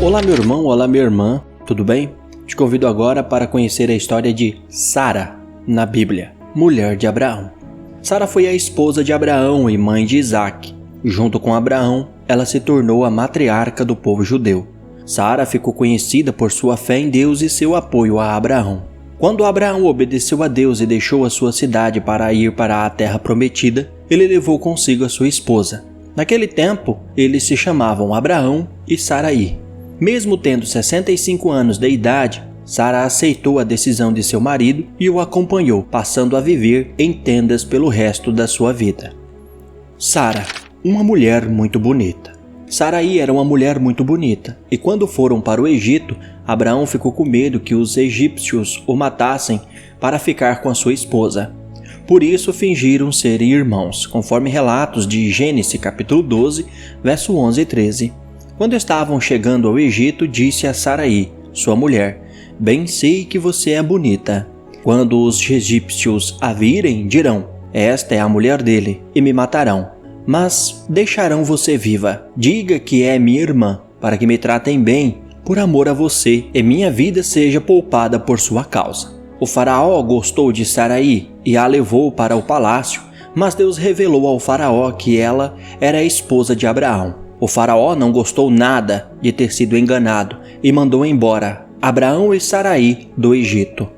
Olá meu irmão, olá minha irmã, tudo bem? Te convido agora para conhecer a história de Sara na Bíblia, mulher de Abraão. Sara foi a esposa de Abraão e mãe de Isaque. Junto com Abraão, ela se tornou a matriarca do povo judeu. Sara ficou conhecida por sua fé em Deus e seu apoio a Abraão. Quando Abraão obedeceu a Deus e deixou a sua cidade para ir para a terra prometida, ele levou consigo a sua esposa. Naquele tempo, eles se chamavam Abraão e Saraí. Mesmo tendo 65 anos de idade, Sara aceitou a decisão de seu marido e o acompanhou, passando a viver em tendas pelo resto da sua vida. Sara, uma mulher muito bonita. Saraí era uma mulher muito bonita, e quando foram para o Egito, Abraão ficou com medo que os egípcios o matassem para ficar com a sua esposa. Por isso fingiram ser irmãos, conforme relatos de Gênesis capítulo 12, verso 11 e 13. Quando estavam chegando ao Egito, disse a Saraí, sua mulher: "Bem sei que você é bonita. Quando os egípcios a virem, dirão: esta é a mulher dele, e me matarão. Mas deixarão você viva. Diga que é minha irmã, para que me tratem bem, por amor a você, e minha vida seja poupada por sua causa." O faraó gostou de Saraí e a levou para o palácio, mas Deus revelou ao faraó que ela era a esposa de Abraão. O faraó não gostou nada de ter sido enganado e mandou embora Abraão e Saraí do Egito.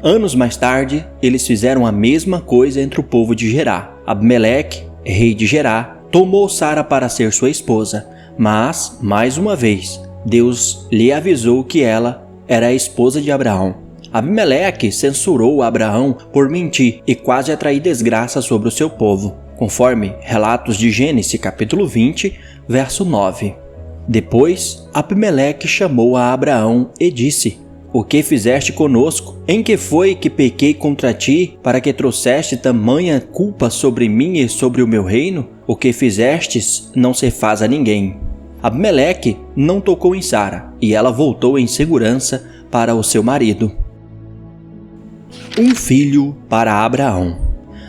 Anos mais tarde, eles fizeram a mesma coisa entre o povo de Gerá. Abimeleque, rei de Gerá, tomou Sara para ser sua esposa, mas, mais uma vez, Deus lhe avisou que ela era a esposa de Abraão. Abimeleque censurou Abraão por mentir e quase atrair desgraça sobre o seu povo, conforme relatos de Gênesis capítulo 20, verso 9. Depois, Abimeleque chamou a Abraão e disse: "O que fizeste conosco? Em que foi que pequei contra ti, para que trouxeste tamanha culpa sobre mim e sobre o meu reino? O que fizestes não se faz a ninguém." Abimeleque não tocou em Sara, e ela voltou em segurança para o seu marido. Um filho para Abraão.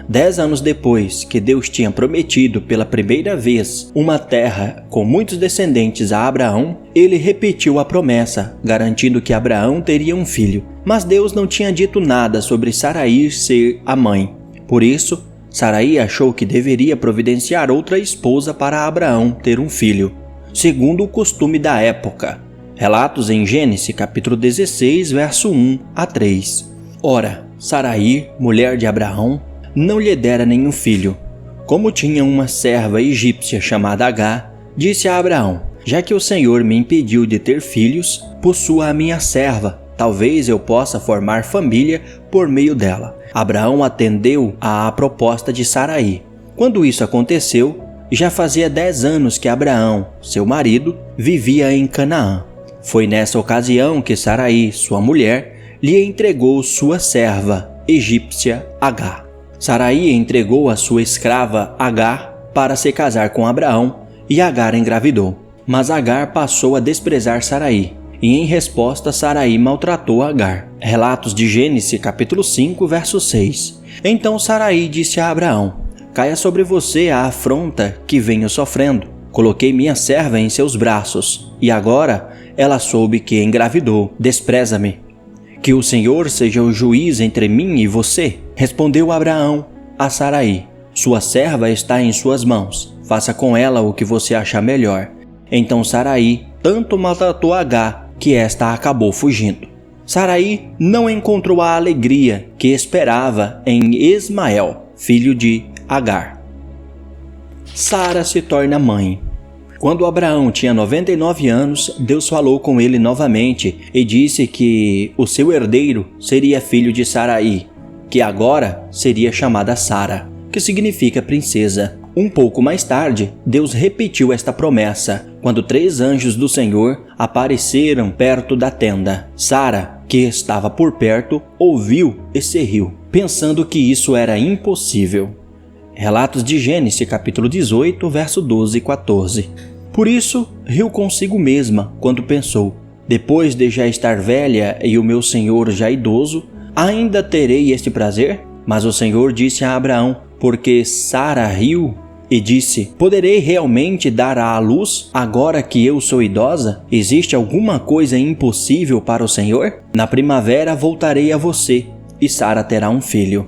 10 anos depois que Deus tinha prometido pela primeira vez uma terra com muitos descendentes a Abraão, ele repetiu a promessa, garantindo que Abraão teria um filho. Mas Deus não tinha dito nada sobre Saraí ser a mãe. Por isso, Saraí achou que deveria providenciar outra esposa para Abraão ter um filho, segundo o costume da época. Relatos em Gênesis capítulo 16, verso 1 a 3. Ora, Saraí, mulher de Abraão, não lhe dera nenhum filho. Como tinha uma serva egípcia chamada Agar, disse a Abraão: "Já que o Senhor me impediu de ter filhos, possua a minha serva. Talvez eu possa formar família por meio dela." Abraão atendeu à proposta de Saraí. Quando isso aconteceu, já fazia 10 anos que Abraão, seu marido, vivia em Canaã. Foi nessa ocasião que Saraí, sua mulher, lhe entregou sua serva egípcia Agar. Saraí entregou a sua escrava Agar para se casar com Abraão, e Agar engravidou. Mas Agar passou a desprezar Saraí, e em resposta Saraí maltratou Agar. Relatos de Gênesis capítulo 5, verso 6. Então Saraí disse a Abraão: "Caia sobre você a afronta que venho sofrendo. Coloquei minha serva em seus braços, e agora ela soube que engravidou. Despreza-me. Que o Senhor seja o juiz entre mim e você." Respondeu Abraão a Saraí: "Sua serva está em suas mãos. Faça com ela o que você achar melhor." Então Saraí tanto maltratou Agar que esta acabou fugindo. Saraí não encontrou a alegria que esperava em Ismael, filho de Agar. Sara se torna mãe. Quando Abraão tinha 99 anos, Deus falou com ele novamente e disse que o seu herdeiro seria filho de Saraí, que agora seria chamada Sara, que significa princesa. Um pouco mais tarde, Deus repetiu esta promessa, quando 3 anjos do Senhor apareceram perto da tenda. Sara, que estava por perto, ouviu e se riu, pensando que isso era impossível. Relatos de Gênesis capítulo 18, verso 12 e 14. Por isso, riu consigo mesma quando pensou: "Depois de já estar velha e o meu senhor já idoso, ainda terei este prazer?" Mas o Senhor disse a Abraão: "Porque Sara riu, e disse: poderei realmente dar à luz agora que eu sou idosa? Existe alguma coisa impossível para o Senhor? Na primavera voltarei a você e Sara terá um filho.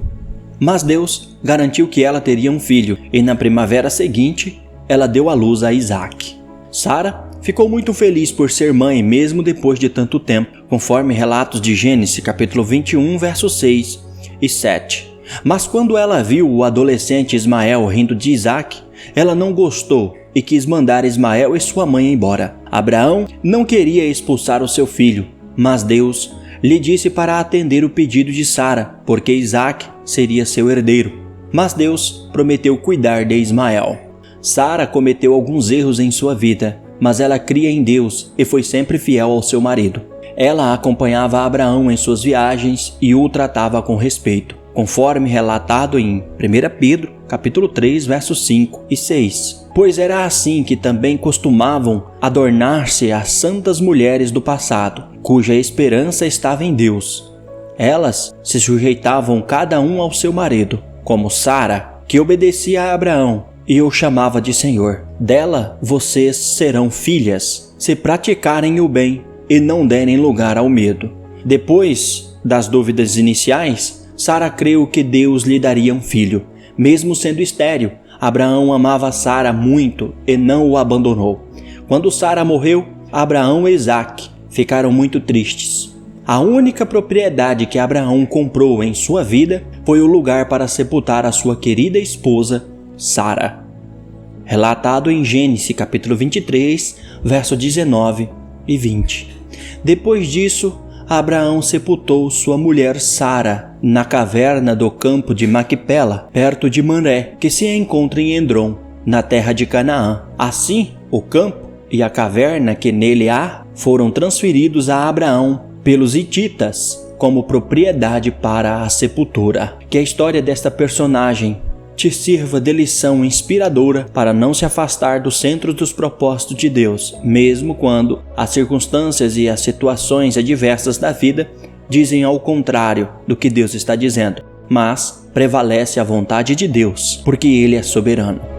Mas Deus garantiu que ela teria um filho, e na primavera seguinte ela deu à luz a Isaque. Sara ficou muito feliz por ser mãe mesmo depois de tanto tempo, conforme relatos de Gênesis capítulo 21, versos 6 e 7. Mas quando ela viu o adolescente Ismael rindo de Isaque, ela não gostou e quis mandar Ismael e sua mãe embora. Abraão não queria expulsar o seu filho, mas Deus lhe disse para atender o pedido de Sara, porque Isaque seria seu herdeiro. Mas Deus prometeu cuidar de Ismael. Sara cometeu alguns erros em sua vida, mas ela cria em Deus e foi sempre fiel ao seu marido. Ela acompanhava Abraão em suas viagens e o tratava com respeito, conforme relatado em 1 Pedro, capítulo 3, versos 5 e 6. Pois era assim que também costumavam adornar-se as santas mulheres do passado, cuja esperança estava em Deus. Elas se sujeitavam cada um ao seu marido, como Sara, que obedecia a Abraão e o chamava de Senhor. Dela vocês serão filhas, se praticarem o bem e não derem lugar ao medo. Depois das dúvidas iniciais, Sara creu que Deus lhe daria um filho. Mesmo sendo estéril, Abraão amava Sara muito e não o abandonou. Quando Sara morreu, Abraão e Isaque ficaram muito tristes. A única propriedade que Abraão comprou em sua vida foi o lugar para sepultar a sua querida esposa, Sara. Relatado em Gênesis capítulo 23, verso 19 e 20. Depois disso, Abraão sepultou sua mulher Sara na caverna do campo de Macpela, perto de Mamré, que se encontra em Endrom, na terra de Canaã. Assim, o campo e a caverna que nele há foram transferidos a Abraão pelos hititas como propriedade para a sepultura. Que a história desta personagem te sirva de lição inspiradora para não se afastar do centro dos propósitos de Deus, mesmo quando as circunstâncias e as situações adversas da vida dizem ao contrário do que Deus está dizendo. Mas prevalece a vontade de Deus, porque Ele é soberano.